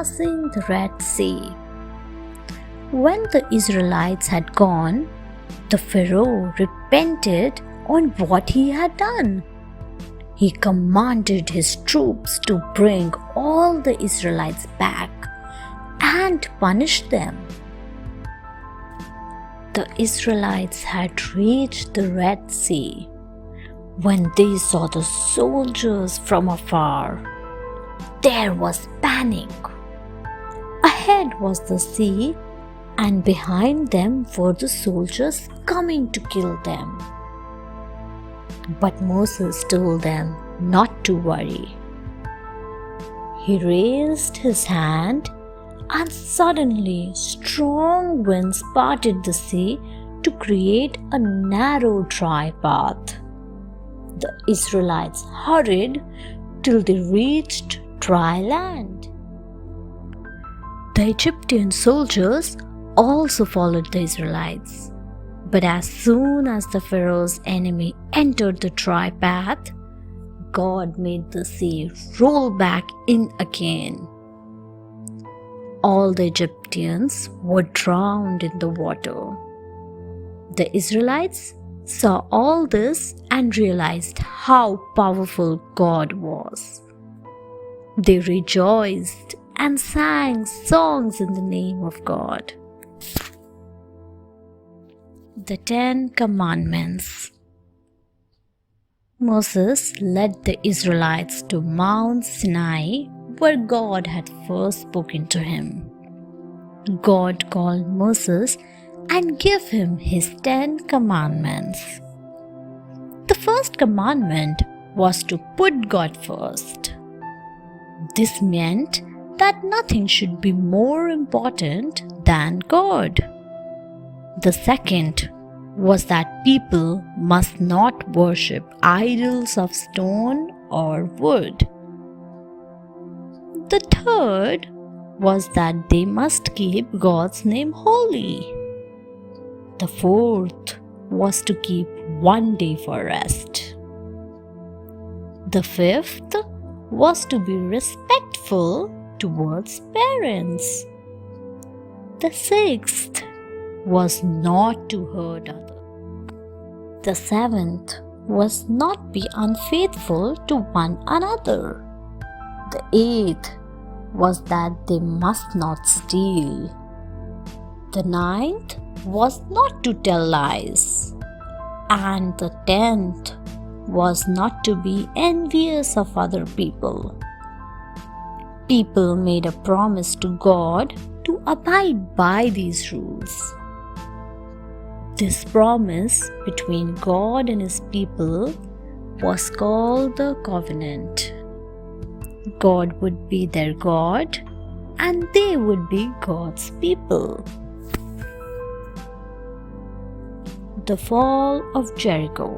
crossing the Red Sea. When the Israelites had gone, the Pharaoh repented on what he had done. He commanded his troops to bring all the Israelites back and punish them. The Israelites had reached the Red Sea when they saw the soldiers from afar. There was panic. Ahead was the sea, and behind them were the soldiers coming to kill them. But Moses told them not to worry. He raised his hand, and suddenly strong winds parted the sea to create a narrow dry path. The Israelites hurried till they reached dry land. The Egyptian soldiers also followed the Israelites. But as soon as the Pharaoh's enemy entered the dry path, God made the sea roll back in again. All the Egyptians were drowned in the water. The Israelites saw all this and realized how powerful God was. They rejoiced and sang songs in the name of God. The 10 Commandments. Moses led the Israelites to Mount Sinai, where God had first spoken to him. God called Moses and gave him his 10 commandments. The first commandment was to put God first. This meant that nothing should be more important than God. The second was that people must not worship idols of stone or wood. The third was that they must keep God's name holy. The fourth was to keep one day for rest. The fifth was to be respectful towards parents. The sixth was not to hurt others. The seventh was not be unfaithful to one another. The eighth was that they must not steal. The ninth was not to tell lies. And the 10th was not to be envious of other people. People made a promise to God to abide by these rules. This promise between God and His people was called the covenant. God would be their God and they would be God's people. The Fall of Jericho.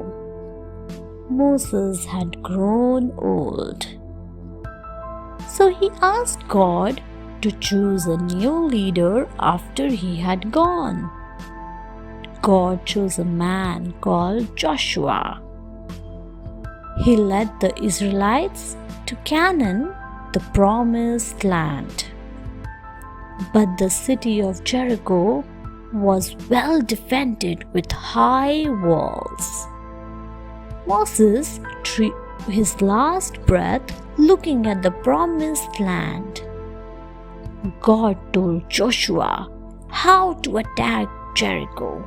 Moses had grown old. So he asked God to choose a new leader after he had gone. God chose a man called Joshua. He led the Israelites to Canaan, the promised land. But the city of Jericho was well defended with high walls. Moses drew his last breath looking at the promised land. God told Joshua how to attack Jericho.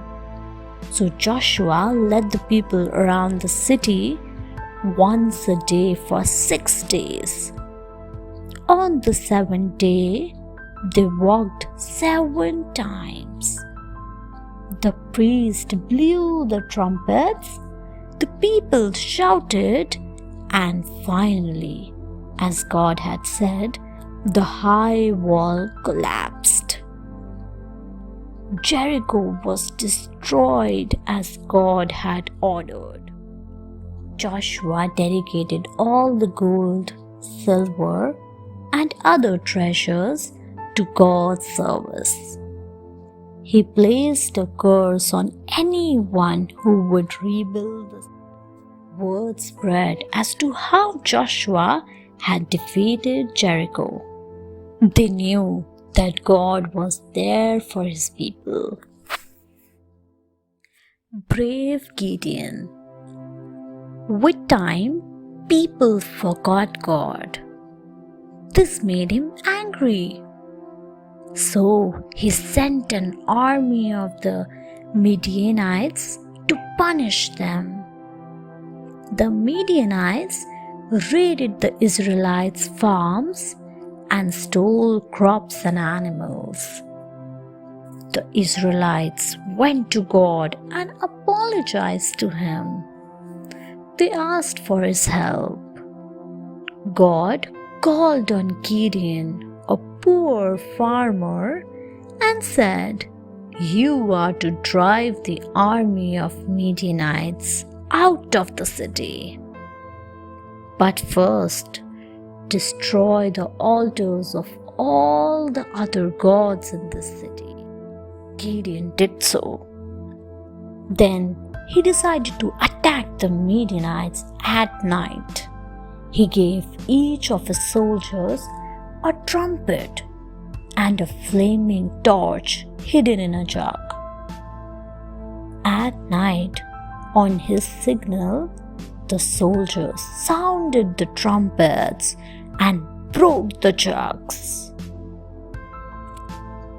So Joshua led the people around the city once a day for 6 days. On the 7th day, they walked 7 times. The priest blew the trumpets, the people shouted, and finally, as God had said, the high wall collapsed. Jericho was destroyed as God had ordered. Joshua dedicated all the gold, silver, and other treasures to God's service. He placed a curse on anyone who would rebuild the city. Word spread as to how Joshua had defeated Jericho. They knew that God was there for his people. Brave Gideon. With time, people forgot God. This made him angry. So he sent an army of the Midianites to punish them. The Midianites raided the Israelites' farms and stole crops and animals. The Israelites went to God and apologized to him. They asked for his help. God called on Gideon, a poor farmer, and said, "You are to drive the army of Midianites out of the city. But first, destroy the altars of all the other gods in the city." Gideon did so. Then he decided to attack the Midianites at night. He gave each of his soldiers a trumpet and a flaming torch hidden in a jug. At night, on his signal, the soldiers sounded the trumpets and broke the jugs.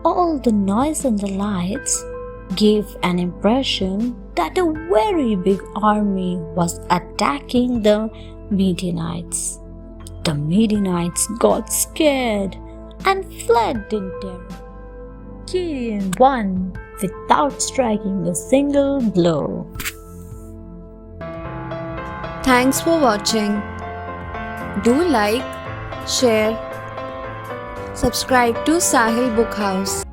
All the noise and the lights gave an impression that a very big army was attacking the Midianites. The Midianites got scared and fled in terror. Gideon won without striking a single blow. Thanks for watching. Do like, share, subscribe to Sahil Book House.